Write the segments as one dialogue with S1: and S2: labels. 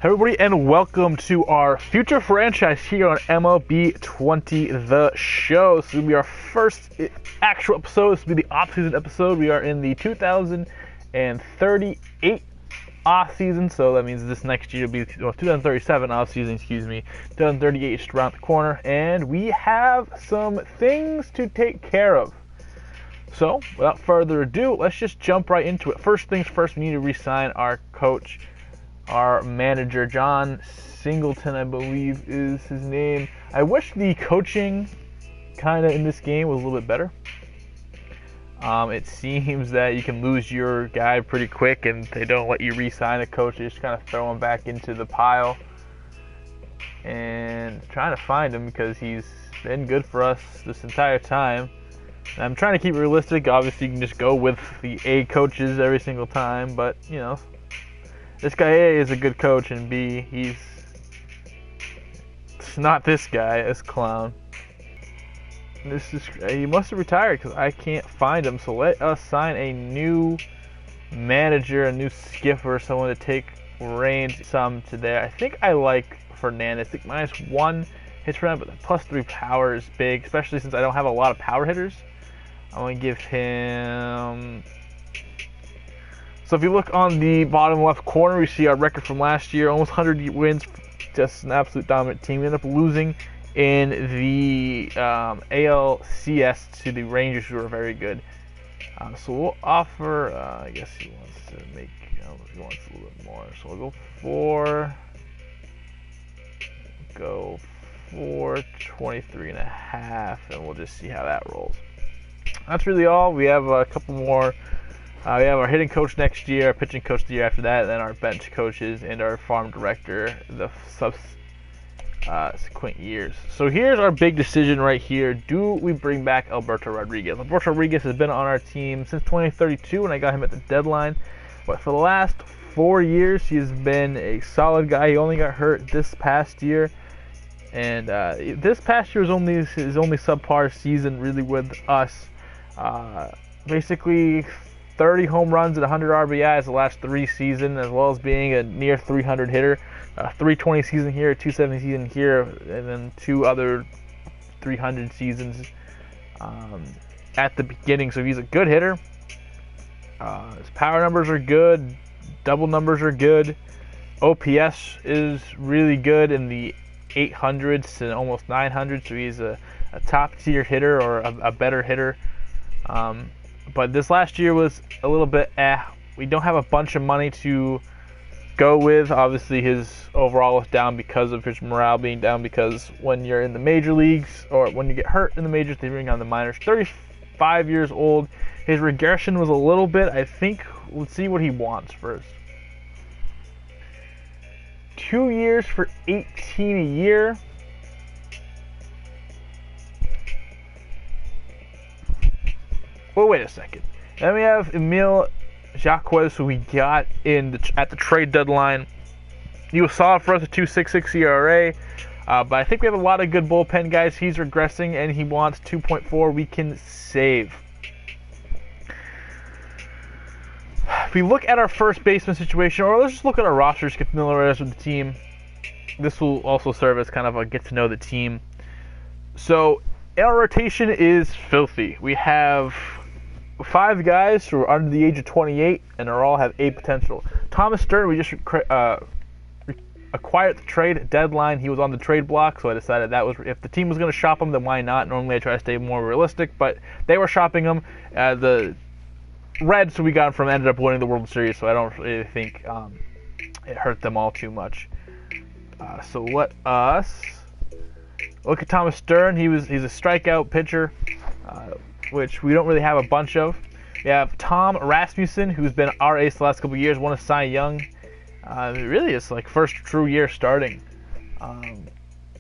S1: Everybody, and welcome to our future franchise here on MLB 20 The Show. This will be our first actual episode. This will be the offseason episode. We are in the 2038 offseason, so that means this next year will be 2037 offseason, 2038 is just around the corner, and we have some things to take care of. So, without further ado, let's just jump right into it. First things first, we need to re-sign our coach. Our manager, John Singleton, I believe is his name. I wish the coaching kind of in this game was a little bit better. It seems that you can lose your guy pretty quick and they don't let you re-sign a coach. They just kind of throw him back into the pile. And trying to find him because he's been good for us this entire time. And I'm trying to keep it realistic. Obviously, you can just go with the A coaches every single time, but, you know, this guy A is a good coach, and B, it's not this guy, this clown. He must have retired because I can't find him. So let us sign a new manager, a new skipper, someone to take reins some today. I think I like Fernandez. I think -1 hits for him, but the +3 power is big, especially since I don't have a lot of power hitters. I'm going to give him... So if you look on the bottom left corner, we see our record from last year, almost 100 wins, just an absolute dominant team. We ended up losing in the ALCS to the Rangers, who are very good. So we'll offer, I guess he wants to make, he wants a little bit more. So we'll go for 23.5, and we'll just see how that rolls. That's really all. We have a couple more. We have our hitting coach next year, our pitching coach the year after that, and then our bench coaches and our farm director the subsequent years. So here's our big decision right here. Do we bring back Alberto Rodriguez? Alberto Rodriguez has been on our team since 2032 when I got him at the deadline. But for the last 4 years, he has been a solid guy. He only got hurt this past year. And this past year was his only subpar season really with us. Basically 30 home runs and 100 RBIs the last 3 seasons, as well as being a near 300 hitter. 320 season here, 270 season here, and then 2 other 300 seasons at the beginning. So he's a good hitter. His power numbers are good. Double numbers are good. OPS is really good in the 800s and almost 900s. So he's a top tier hitter or a better hitter. But this last year was a little bit We don't have a bunch of money to go with. Obviously, his overall was down because of his morale being down, because when you're in the major leagues or when you get hurt in the majors, they bring on the minors. 35 years old. His regression was a little bit. I think, let's see what he wants first. 2 years for 18 a year. Oh, wait a second. Then we have Emil Jacquez, who we got at the trade deadline. He was solid for us, a 2.66 ERA. But I think we have a lot of good bullpen guys. He's regressing, and he wants 2.4 we can save. If we look at our first baseman situation, or let's just look at our rosters, get familiarized with the team. This will also serve as kind of a get to know the team. So our rotation is filthy. We have 5 guys who are under the age of 28 and all have A potential. Thomas Stern, we just acquired the trade deadline. He was on the trade block, so I decided that was, if the team was going to shop him, then why not? Normally I try to stay more realistic, but they were shopping him. The Reds, who we got from, ended up winning the World Series, so I don't really think it hurt them all too much. So let us look at Thomas Stern. He's a strikeout pitcher, which we don't really have a bunch of. We have Tom Rasmussen, who's been our ace the last couple of years, won a Cy Young. Really, it's like first true year starting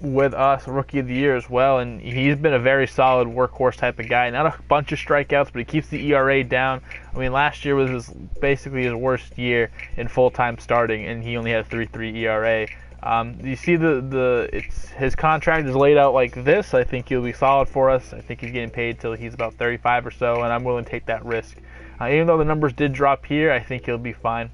S1: with us, Rookie of the Year as well, and he's been a very solid workhorse type of guy. Not a bunch of strikeouts, but he keeps the ERA down. I mean, last year was basically his worst year in full-time starting, and he only had a 3.3 ERA. You see his contract is laid out like this. I think he'll be solid for us. I think he's getting paid till he's about 35 or so, and I'm willing to take that risk. Even though the numbers did drop here, I think he'll be fine.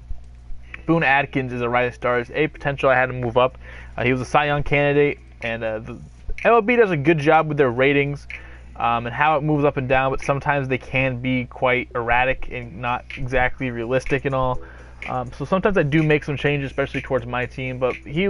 S1: Boone Atkins is a rising star. Is a potential I had to move up. He was a Cy Young candidate, and the MLB does a good job with their ratings and how it moves up and down, but sometimes they can be quite erratic and not exactly realistic and all. So sometimes I do make some changes, especially towards my team, but he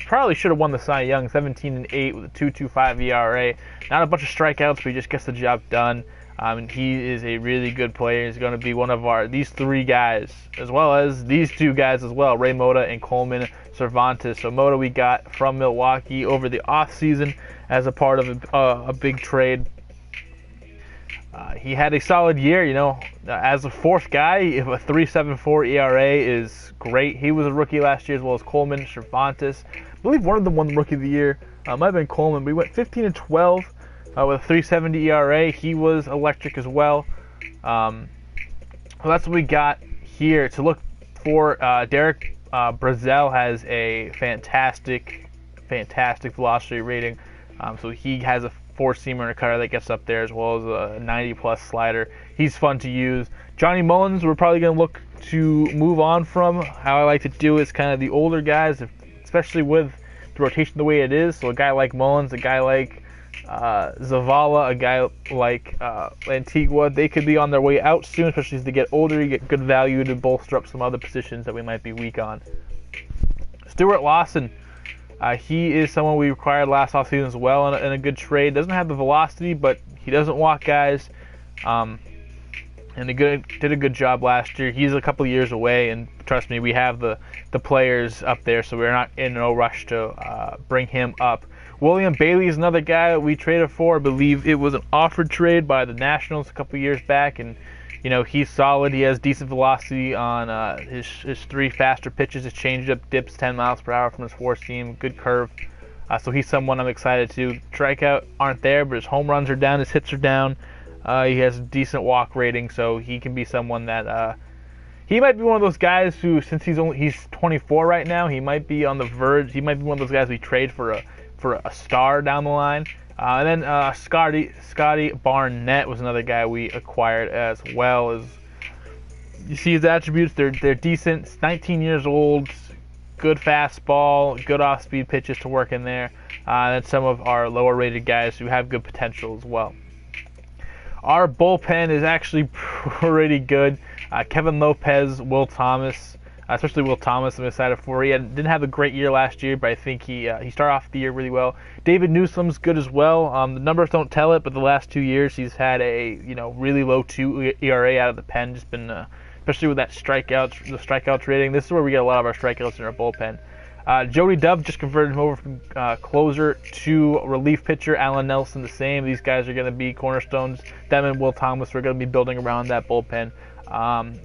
S1: probably should have won the Cy Young, 17-8 with a 2.25 ERA. Not a bunch of strikeouts, but he just gets the job done. And he is a really good player. He's going to be one of these three guys, as well as these two guys as well, Ray Mota and Coleman Cervantes. So Mota we got from Milwaukee over the offseason as a part of a big trade. He had a solid year, as a fourth guy. If a 3.74 ERA is great. He was a rookie last year as well as Coleman Cervantes. I believe one of them won the Rookie of the Year. Might have been Coleman. We went 15-12 with a 3.70 ERA. He was electric as well. So that's what we got here to look for. Derek Brazel has a fantastic velocity rating. So he has a four-seamer and a cutter that gets up there, as well as a 90-plus slider. He's fun to use. Johnny Mullins, we're probably going to look to move on from. How I like to do is kind of the older guys, especially with the rotation the way it is. So a guy like Mullins, a guy like Zavala, a guy like Antigua, they could be on their way out soon, especially as they get older. You get good value to bolster up some other positions that we might be weak on. Stuart Lawson. He is someone we acquired last offseason as well in a good trade. Doesn't have the velocity, but he doesn't walk guys. And he did a good job last year. He's a couple years away, and trust me, we have the players up there, so we're not in no rush to bring him up. William Bailey is another guy that we traded for. I believe it was an offered trade by the Nationals a couple years back, and he's solid. He has decent velocity on his three faster pitches. His changeup dips 10 miles per hour from his four-seam. Good curve. So he's someone I'm excited to. Strikeout aren't there, but his home runs are down. His hits are down. He has a decent walk rating, so he can be someone that he might be one of those guys who, since he's 24 right now, he might be on the verge. He might be one of those guys we trade for a star down the line. And then Scotty Barnett was another guy we acquired as well. As you see his attributes, they're decent. He's 19 years old, good fastball, good off-speed pitches to work in there. And then some of our lower-rated guys who have good potential as well. Our bullpen is actually pretty good. Kevin Lopez, Will Thomas. Especially Will Thomas, I'm excited for. He didn't have a great year last year, but I think he started off the year really well. David Newsom's good as well. The numbers don't tell it, but the last 2 years he's had a really low 2 ERA out of the pen. Just been especially with that strikeouts rating. This is where we get a lot of our strikeouts in our bullpen. Jody Dove just converted him over from closer to relief pitcher. Alan Nelson the same. These guys are going to be cornerstones. Them and Will Thomas, we're going to be building around that bullpen.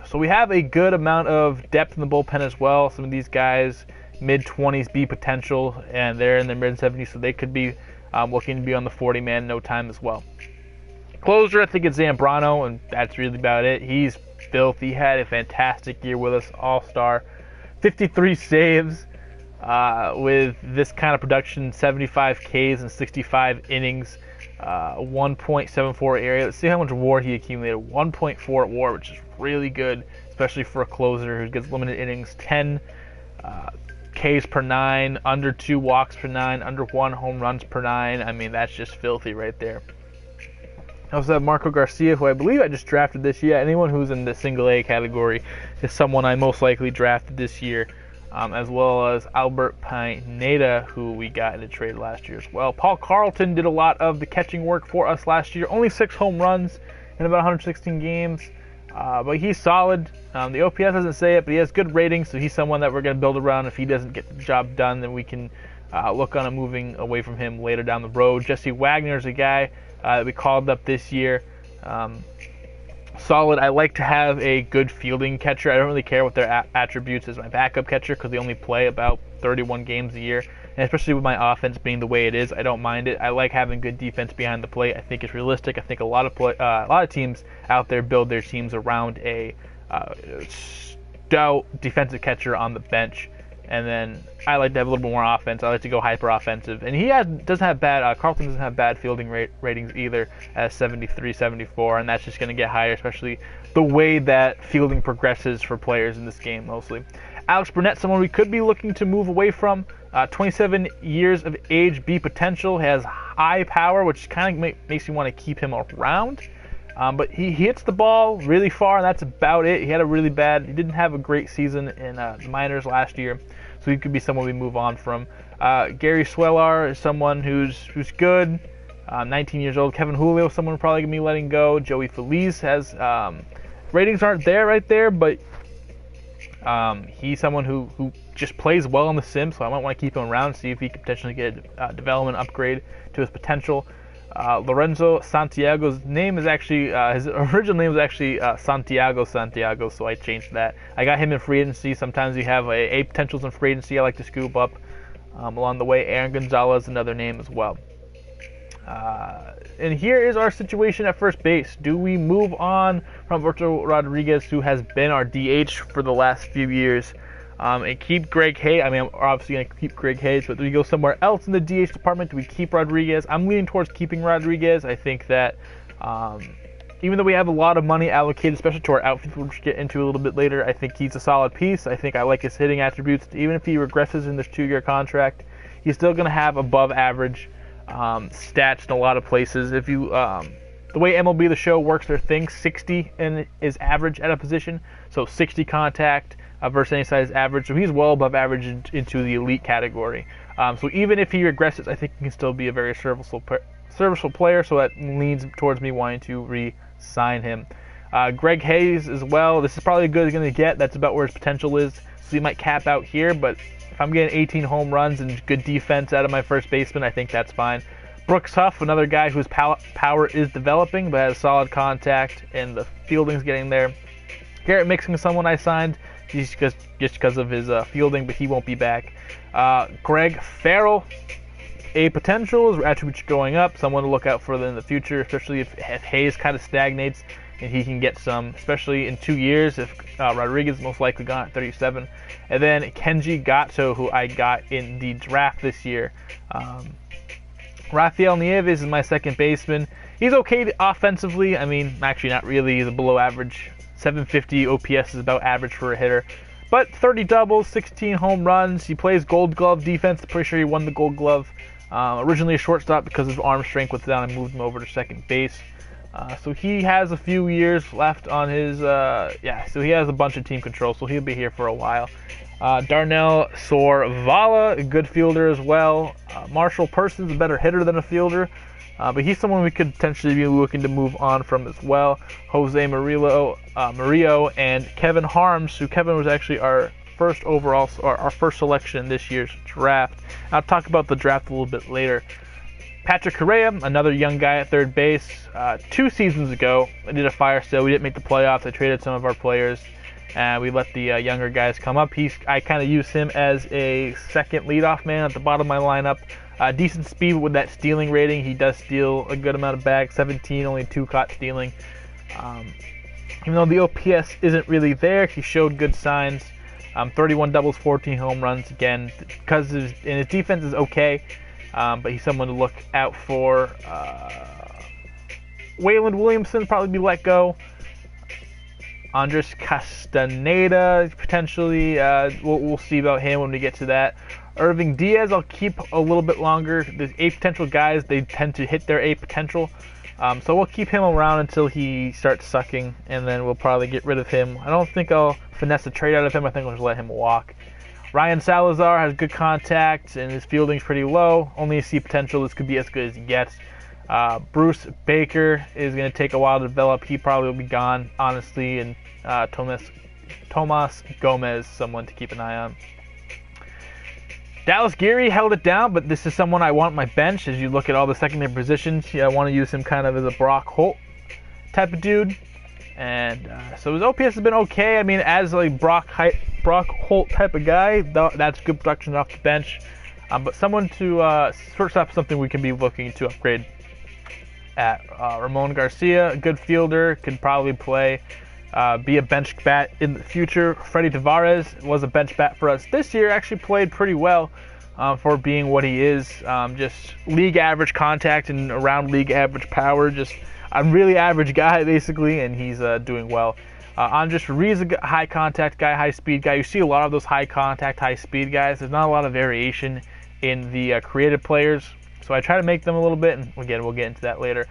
S1: So we have a good amount of depth in the bullpen as well. Some of these guys, mid-20s B potential, and they're in their mid-70s, so they could be looking to be on the 40-man no time as well. Closer, I think it's Zambrano, and that's really about it. He's filthy. He had a fantastic year with us, all-star. 53 saves with this kind of production, 75 Ks and 65 innings. 1.74 area. Let's see how much WAR he accumulated. 1.4 WAR, which is really good, especially for a closer who gets limited innings. 10 Ks per 9, under 2 walks per 9, under 1 home runs per 9. I mean, that's just filthy right there. I also have Marco Garcia, who I believe I just drafted this year. Anyone who's in the single A category is someone I most likely drafted this year. As well as Albert Pineda, who we got in a trade last year as well. Paul Carlton did a lot of the catching work for us last year. Only 6 home runs in about 116 games. But he's solid. The OPS doesn't say it, but he has good ratings, so he's someone that we're going to build around. If he doesn't get the job done, then we can look on moving away from him later down the road. Jesse Wagner is a guy that we called up this year. Solid. I like to have a good fielding catcher. I don't really care what their attributes as my backup catcher because they only play about 31 games a year. And especially with my offense being the way it is, I don't mind it. I like having good defense behind the plate. I think it's realistic. I think a lot of teams out there build their teams around a stout defensive catcher on the bench. And then I like to have a little bit more offense. I like to go hyper offensive. And Carlton doesn't have bad fielding ratings either, as 73, 74, and that's just going to get higher, especially the way that fielding progresses for players in this game mostly. Alex Burnett, someone we could be looking to move away from. 27 years of age, B potential, has high power, which kind of makes you want to keep him around. But he hits the ball really far, and that's about it. He didn't have a great season in the minors last year, so he could be someone we move on from. Gary Swelar is someone who's good, 19 years old. Kevin Julio, someone we're probably going to be letting go. Joey Feliz has, ratings aren't there right there, but he's someone who just plays well on the sim, so I might want to keep him around, see if he could potentially get a development upgrade to his potential. Lorenzo Santiago's name is actually, his original name was actually Santiago, so I changed that. I got him in free agency. Sometimes you have A potentials in free agency I like to scoop up along the way. Aaron Gonzalez, another name as well. And here is our situation at first base. Do we move on from Roberto Rodriguez, who has been our DH for the last few years, and keep Greg Hayes? I mean, I'm obviously going to keep Greg Hayes, but do we go somewhere else in the DH department? Do we keep Rodriguez? I'm leaning towards keeping Rodriguez. I think that even though we have a lot of money allocated, especially to our outfield, which we'll get into a little bit later, I think he's a solid piece. I think I like his hitting attributes. Even if he regresses in this 2-year contract, he's still going to have above average stats in a lot of places. If you the way MLB The Show works their thing, 60 is average at a position, so 60 contact versus any size average, so he's well above average into the elite category. So even if he regresses, I think he can still be a very serviceable player, so that leans towards me wanting to re-sign him. Greg Hayes as well, this is probably as good as he's going to get. That's about where his potential is, so he might cap out here, but if I'm getting 18 home runs and good defense out of my first baseman, I think that's fine. Brooks Huff, another guy whose power is developing, but has solid contact, and the fielding's getting there. Garrett Mixon is someone I signed just because of his fielding, but he won't be back. Greg Farrell, A potential, his attributes going up, someone to look out for in the future, especially if Hayes kind of stagnates and he can get some, especially in 2 years if Rodriguez is most likely gone at 37. And then Kenji Gatto, who I got in the draft this year. Rafael Nieves is my second baseman. He's okay offensively. I mean, actually not really. He's a below average. 750 OPS is about average for a hitter. But 30 doubles, 16 home runs. He plays Gold Glove defense. Pretty sure he won the Gold Glove. Originally a shortstop because his arm strength was down and moved him over to second base. So he has a few years left on his, so he has a bunch of team control, so he'll be here for a while. Darnell Sorvala, a good fielder as well. Marshall Person's a better hitter than a fielder, but he's someone we could potentially be looking to move on from as well. Jose Murillo and Kevin Harms, who Kevin was actually our first overall, or our first selection in this year's draft. I'll talk about the draft a little bit later. Patrick Correa, another young guy at third base. 2 seasons ago, I did a fire sale. We didn't make the playoffs. I traded some of our players, and we let the younger guys come up. I kind of use him as a second leadoff man at the bottom of my lineup. Decent speed with that stealing rating. He does steal a good amount of bags. 17, only 2 caught stealing. Even though the OPS isn't really there, he showed good signs. 31 doubles, 14 home runs. Again, because his defense is okay. But he's someone to look out for. Wayland Williamson probably be let go. Andres Castaneda potentially. We'll see about him when we get to that. Irving Diaz I'll keep a little bit longer. The A potential guys, they tend to hit their A potential. So we'll keep him around until he starts sucking, and then we'll probably get rid of him. I don't think I'll finesse a trade out of him. I think I'll just let him walk. Ryan Salazar has good contact, and his fielding's pretty low. Only a C potential. This could be as good as he gets. Bruce Baker is going to take a while to develop. He probably will be gone, honestly. And Tomas Gomez, someone to keep an eye on. Dallas Geary held it down, but this is someone I want on my bench. As you look at all the secondary positions, I want to use him kind of as a Brock Holt type of dude. And so his OPS has been okay. I mean, as like Brock Holt type of guy, that's good production off the bench. But someone to shortstop, something we can be looking to upgrade at. Ramon Garcia, a good fielder, could probably play, be a bench bat in the future. Freddie Tavares was a bench bat for us this year. Actually played pretty well for being what he is. Just league average contact and around league average power. Just a really average guy, basically, and he's doing well. Andres Ruiz, a high contact guy, high speed guy. You see a lot of those high contact, high speed guys. There's not a lot of variation in the creative players, so I try to make them a little bit, and again, we'll get into that later.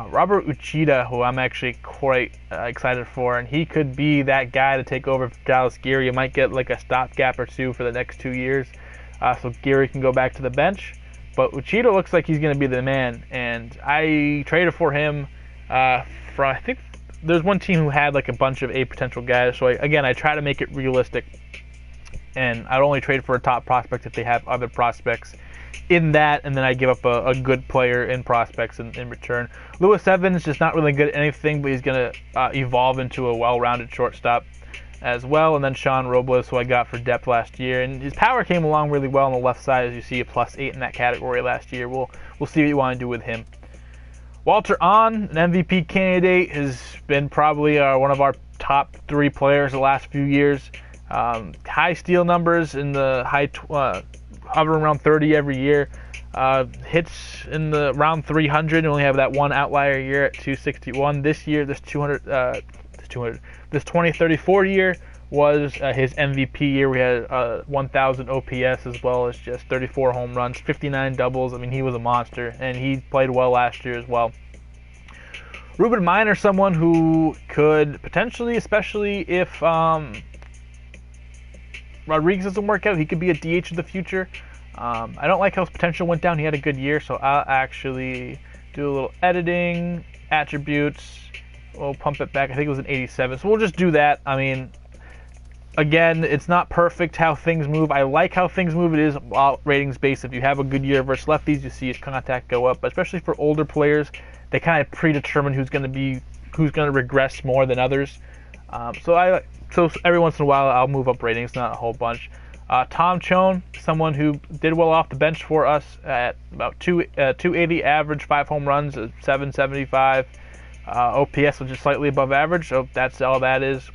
S1: Robert Uchida, who I'm actually quite excited for, and he could be that guy to take over for Dallas Geary. You might get like a stopgap or two for the next 2 years, so Geary can go back to the bench. But Uchida looks like he's going to be the man, and I traded for him from, I think there's one team who had like a bunch of A potential guys, so I try to make it realistic, and I'd only trade for a top prospect if they have other prospects in that, and then I give up a good player in prospects in return. Lewis Evans just not really good at anything, but he's going to evolve into a well-rounded shortstop as well. And then Sean Robles, who I got for depth last year, and his power came along really well on the left side, as you see a +8 in that category last year. We'll see what you want to do with him. Walter Ahn, an MVP candidate, has been probably one of our top 3 players the last few years. High steal numbers in the hovering around 30 every year. Hits in the round 300. Only have that one outlier year at 261. This year, this 2034 year was his MVP year. We had 1,000 OPS as well as just 34 home runs, 59 doubles. I mean, he was a monster, and he played well last year as well. Ruben Miner, someone who could potentially, especially if Rodriguez doesn't work out, he could be a DH in the future. I don't like how his potential went down. He had a good year, so I'll actually do a little editing, attributes. We'll pump it back. I think it was an 87, so we'll just do that. I mean, again, it's not perfect how things move. I like how things move. It is ratings based. If you have a good year versus lefties, you see his contact go up. But especially for older players, they kind of predetermine who's going to regress more than others. So every once in a while, I'll move up ratings, not a whole bunch. Tom Chone, someone who did well off the bench for us at about 280 average, 5 home runs, 775. OPS was just slightly above average, so that's all that is.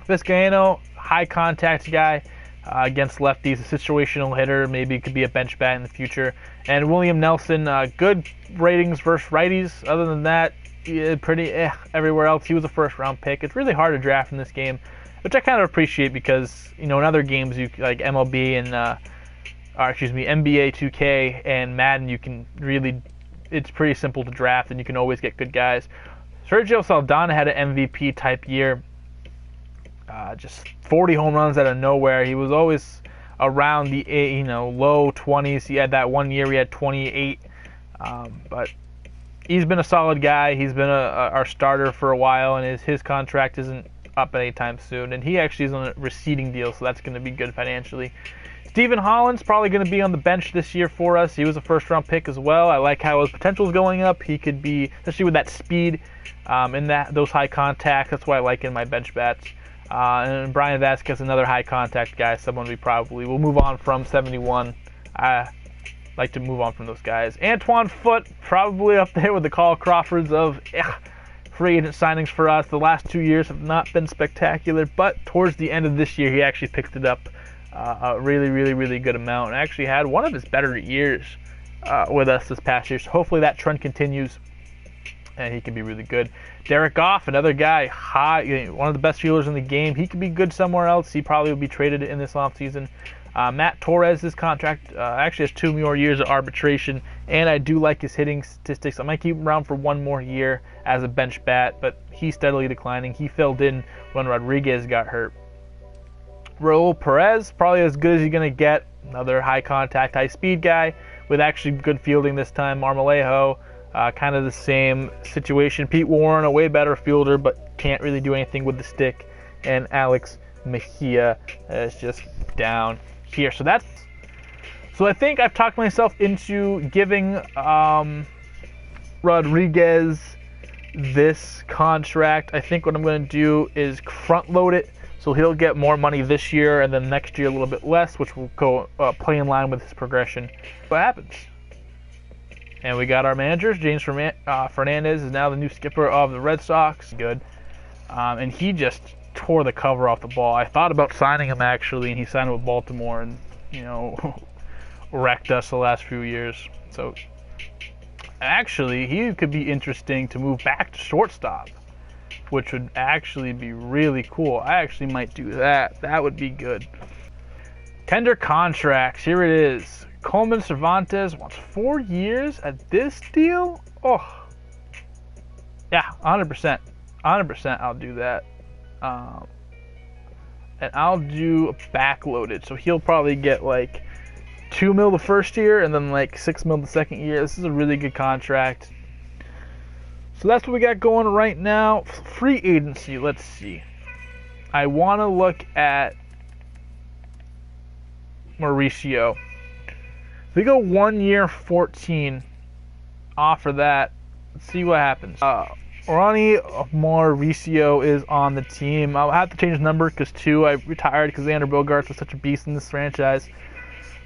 S1: Vizcaino, high contact guy against lefties, a situational hitter, maybe could be a bench bat in the future. And William Nelson, good ratings versus righties. Other than that, pretty everywhere else. He was a first-round pick. It's really hard to draft in this game, which I kind of appreciate because, in other games, like MLB and NBA 2K and Madden, you can really, it's pretty simple to draft, and you can always get good guys. Sergio Saldana had an MVP type year, just 40 home runs out of nowhere. He was always around the low 20s. He had that one year he had 28, but he's been a solid guy. He's been our starter for a while, and his contract isn't up anytime soon, and he actually is on a receding deal, so that's going to be good financially. Stephen Holland's probably going to be on the bench this year for us. He was a first-round pick as well. I like how his potential is going up. He could be, especially with that speed and those high contacts. That's why I like in my bench bats. And Brian Vasquez, another high contact guy, someone we probably will move on from. 71. I like to move on from those guys. Antoine Foote, probably up there with the Carl Crawfords of free agent signings for us. The last 2 years have not been spectacular, but towards the end of this year, he actually picked it up a really, really, really good amount, and actually had one of his better years with us this past year. So hopefully that trend continues, and he can be really good. Derek Goff, another guy, one of the best fielders in the game. He could be good somewhere else. He probably will be traded in this offseason. Matt Torres' contract actually has 2 more years of arbitration, and I do like his hitting statistics. I might keep him around for 1 more year as a bench bat, but he's steadily declining. He filled in when Rodriguez got hurt. Raul Perez, probably as good as you're going to get. Another high contact, high speed guy with actually good fielding this time. Marmolejo, kind of the same situation. Pete Warren, a way better fielder, but can't really do anything with the stick. And Alex Mejia is just down here. So I think I've talked myself into giving Rodriguez this contract. I think what I'm going to do is front load it, so he'll get more money this year, and then next year a little bit less, which will go play in line with his progression. What happens? And we got our manager, James Fernandez, is now the new skipper of the Red Sox. Good. And he just tore the cover off the ball. I thought about signing him, actually, and he signed with Baltimore and, wrecked us the last few years. So, actually, he could be interesting to move back to shortstop. which would actually be really cool. I actually might do that. That would be good. Tender contracts. Here it is. Coleman Cervantes wants 4 years at this deal. Oh, yeah, 100%. 100%. I'll do that. And I'll do backloaded. So he'll probably get like $2 million the first year and then like $6 million the second year. This is a really good contract. So that's what we got going right now. Free agency. Let's see. I want to look at Mauricio. If we go 1 year, 14, offer that. Let's see what happens. Ronnie Mauricio is on the team. I'll have to change his number because 2. I retired because Xander Bogaerts was such a beast in this franchise.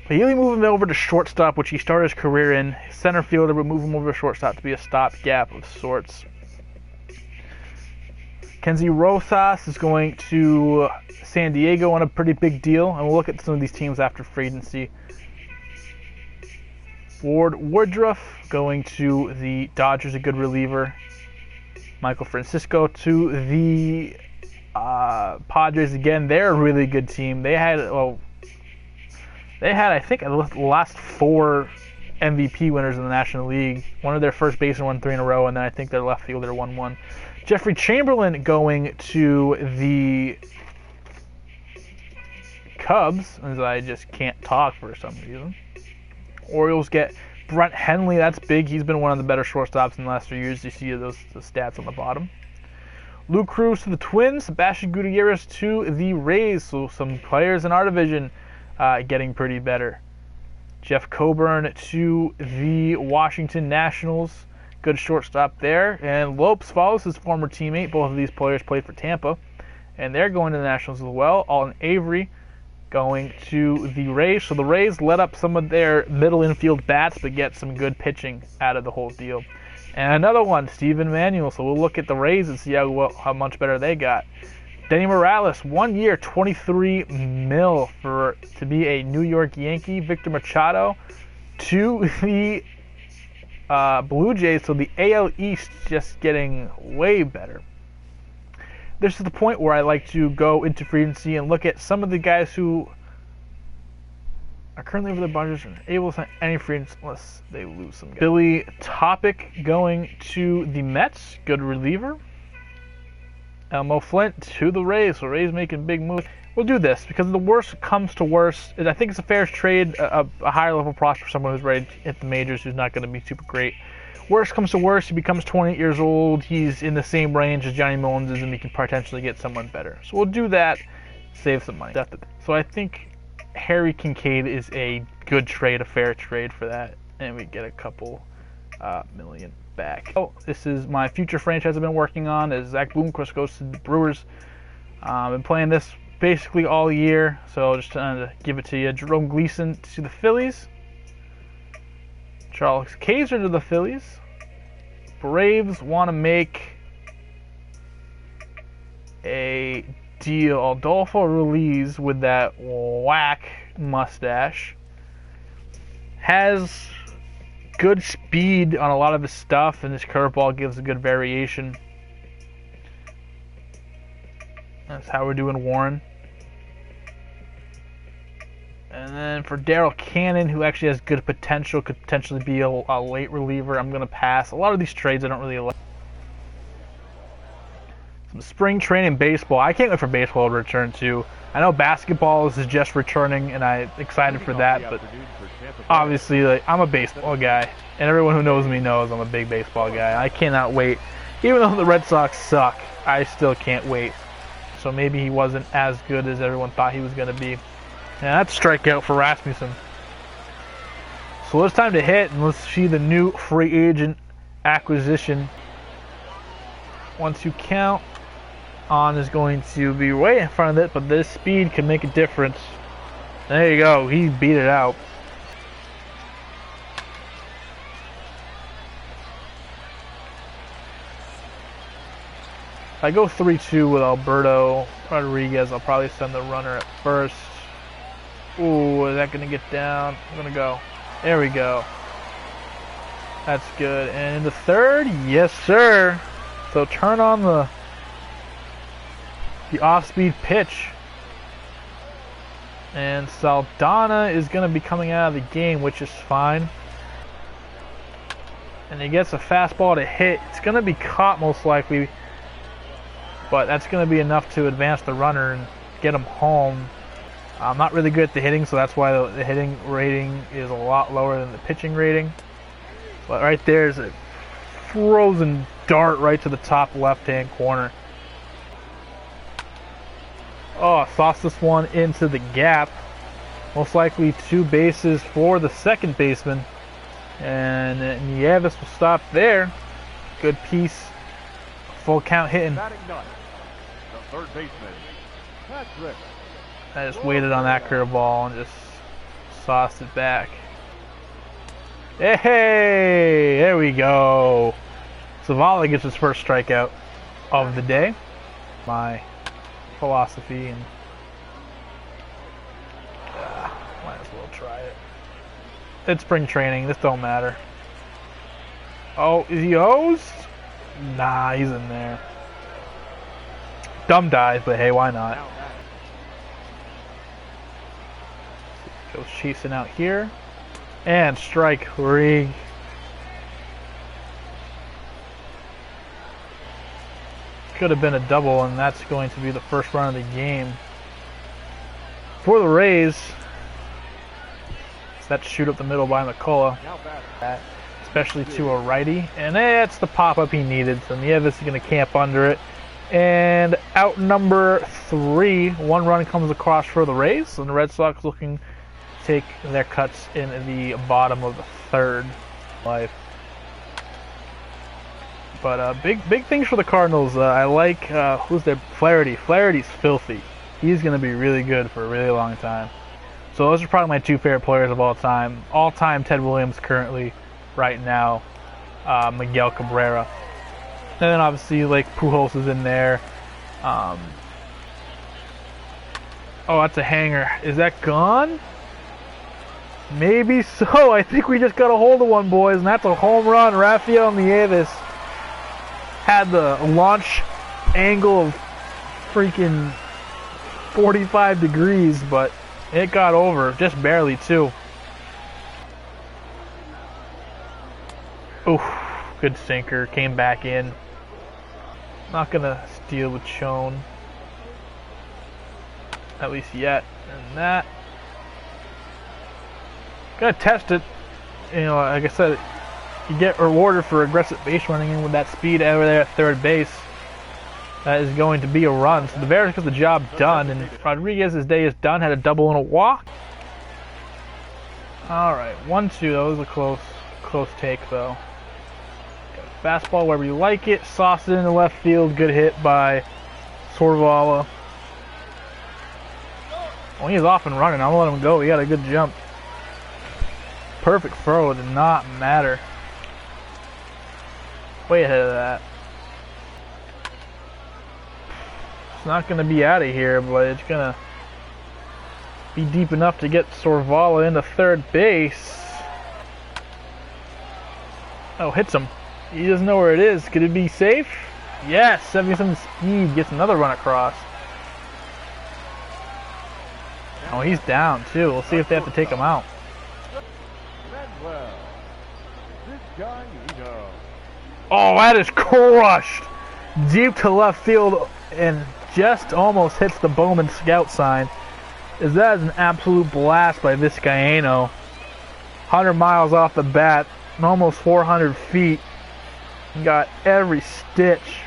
S1: But he'll be moving over to shortstop, which he started his career in. Center fielder, but move him over to shortstop to be a stopgap of sorts. Kenzie Rosas is going to San Diego on a pretty big deal. And we'll look at some of these teams after free agency. Ward Woodruff going to the Dodgers, a good reliever. Michael Francisco to the Padres again. They're a really good team. They had I think the last 4 MVP winners in the National League. One of their first basemen won 3 in a row, and then I think their left fielder won 1. Jeffrey Chamberlain going to the Cubs, as I just can't talk for some reason. Orioles get Brent Henley. That's big. He's been one of the better shortstops in the last few years. You see those stats on the bottom. Luke Cruz to the Twins. Sebastian Gutierrez to the Rays. So some players in our division getting pretty better. Jeff Coburn to the Washington Nationals. Good shortstop there. And Lopes follows his former teammate. Both of these players played for Tampa. And they're going to the Nationals as well. Alton Avery going to the Rays. So the Rays let up some of their middle infield bats, but get some good pitching out of the whole deal. And another one, Steven Manuel. So we'll look at the Rays and see how much better they got. Denny Morales, 1 year, $23 million to be a New York Yankee. Victor Machado to the Blue Jays. So the AL East just getting way better. This is the point where I like to go into free agency and look at some of the guys who are currently over the Dodgers and able to sign any free agents unless they lose some guys. Billy Topic going to the Mets, good reliever. Elmo Flint to the Rays, so Rays making big moves. We'll do this because the worst comes to worst. I think it's a fair trade, a higher level prospect for someone who's ready to hit the majors, who's not going to be super great. Worst comes to worst, he becomes 28 years old. He's in the same range as Johnny Mullins is, and we can potentially get someone better. So we'll do that, save some money. So I think Harry Kincaid is a good trade, a fair trade for that, and we get a couple million back. Oh, this is my future franchise I've been working on. Is Zach Bloomquist goes to the Brewers. I've been playing this basically all year, so just trying to give it to you. Jerome Gleason to the Phillies. Charles Kaiser to the Phillies. Braves want to make a deal. Adolfo Ruiz with that whack mustache. Has good speed on a lot of his stuff, and his curveball gives a good variation. That's how we're doing Warren. And then for Daryl Cannon, who actually has good potential, could potentially be a late reliever, I'm going to pass. A lot of these trades I don't really like. Some spring training baseball. I can't wait for baseball to return too. I know basketball is just returning, and I'm excited for that, but obviously I'm a baseball guy, and everyone who knows me knows I'm a big baseball guy. I cannot wait. Even though the Red Sox suck, I still can't wait. So maybe he wasn't as good as everyone thought he was going to be. Yeah, that's strikeout for Rasmussen. So it's time to hit, and let's see the new free agent acquisition. Once you count, On is going to be way in front of it, but this speed can make a difference. There you go, he beat it out. If I go 3-2 with Alberto Rodriguez, I'll probably send the runner at first. Ooh, is that going to get down? I'm going to go. There we go. That's good. And in the third, yes, sir. So turn on the the off-speed pitch. And Saldana is going to be coming out of the game, which is fine. And he gets a fastball to hit. It's going to be caught most likely, but that's going to be enough to advance the runner and get him home. I'm not really good at the hitting, so that's why the hitting rating is a lot lower than the pitching rating. But right there is a frozen dart right to the top left-hand corner. Oh, toss this one into the gap. Most likely 2 bases for the second baseman. And Nieves will stop there. Good piece. Full count hitting.
S2: The third baseman, Patrick.
S1: I just waited on that curveball and just sauced it back. Hey, there we go. Zavala gets his first strikeout of the day. My philosophy, and might as well try it. It's spring training. This don't matter. Oh, is he O's? Nah, he's in there. Dumb dive, but hey, why not? Goes chasing out here. And strike 3. Could have been a double, and that's going to be the first run of the game for the Rays. So that shoot up the middle by McCullough, especially to a righty, and that's the pop-up he needed. So Nieves is going to camp under it, and out number 3, 1 run comes across for the Rays, and the Red Sox looking to take their cuts in the bottom of the 3rd. But big things for the Cardinals. I like who's their Flaherty. Flaherty's filthy. He's going to be really good for a really long time. So those are probably my 2 favorite players of all time. All time Ted Williams currently, right now, Miguel Cabrera. And then obviously like Pujols is in there. Oh, that's a hanger. Is that gone? Maybe so. I think we just got a hold of one, boys, and that's a home run. Rafael Nieves had the launch angle of freaking 45 degrees, but it got over, just barely too. Oof, good sinker, came back in. Not gonna steal with Schoen, at least yet. And that, gonna test it. You know, like I said, you get rewarded for aggressive base running, in with that speed over there at third base. That is going to be a run. So the Bears get the job done, and Rodriguez's day is done. Had a double and a walk. All right, 1-2. That was a close take though. Fastball wherever you like it. Sauced it into left field. Good hit by Sorvala. Well, he's off and running. I'm gonna let him go. He got a good jump. Perfect throw. Did not matter. Way ahead of that. It's not going to be out of here, but it's going to be deep enough to get Sorvala into third base. Oh, hits him. He doesn't know where it is. Could it be safe? Yes, 77 speed. Gets another run across. Oh, he's down too. We'll see if they have to take him out. Oh, that is crushed deep to left field and just almost hits the Bowman Scout sign. That is an absolute blast by Vizcaino. 100 miles off the bat, almost 400 feet. Got every stitch.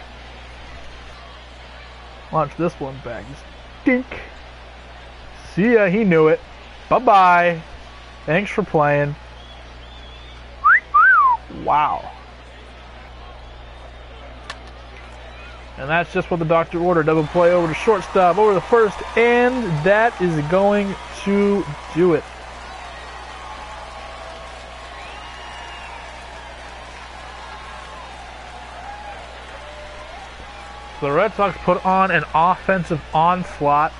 S1: Launch this one back. Just dink. See ya, he knew it. Bye-bye. Thanks for playing. Wow. And that's just what the doctor ordered. Double play over to shortstop, over the first, and that is going to do it. So the Red Sox put on an offensive onslaught.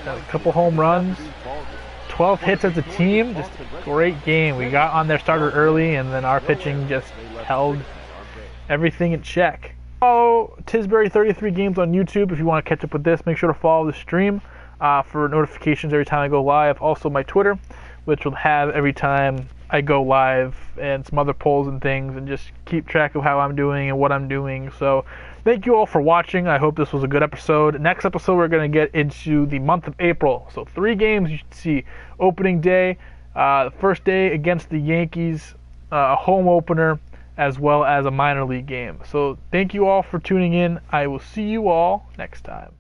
S1: A couple home runs, 12 hits as a team. Just a great game. We got on their starter early, and then our pitching just held everything in check. Follow Tisbury 33 Games on YouTube if you want to catch up with this. Make sure to follow the stream for notifications every time I go live. Also my Twitter, which will have every time I go live, and some other polls and things, and just keep track of how I'm doing and what I'm doing. So thank you all for watching. I hope this was a good episode. Next episode, we're going to get into the month of April. So 3 games you should see. Opening day, the first day against the Yankees, a home opener, as well as a minor league game. So thank you all for tuning in. I will see you all next time.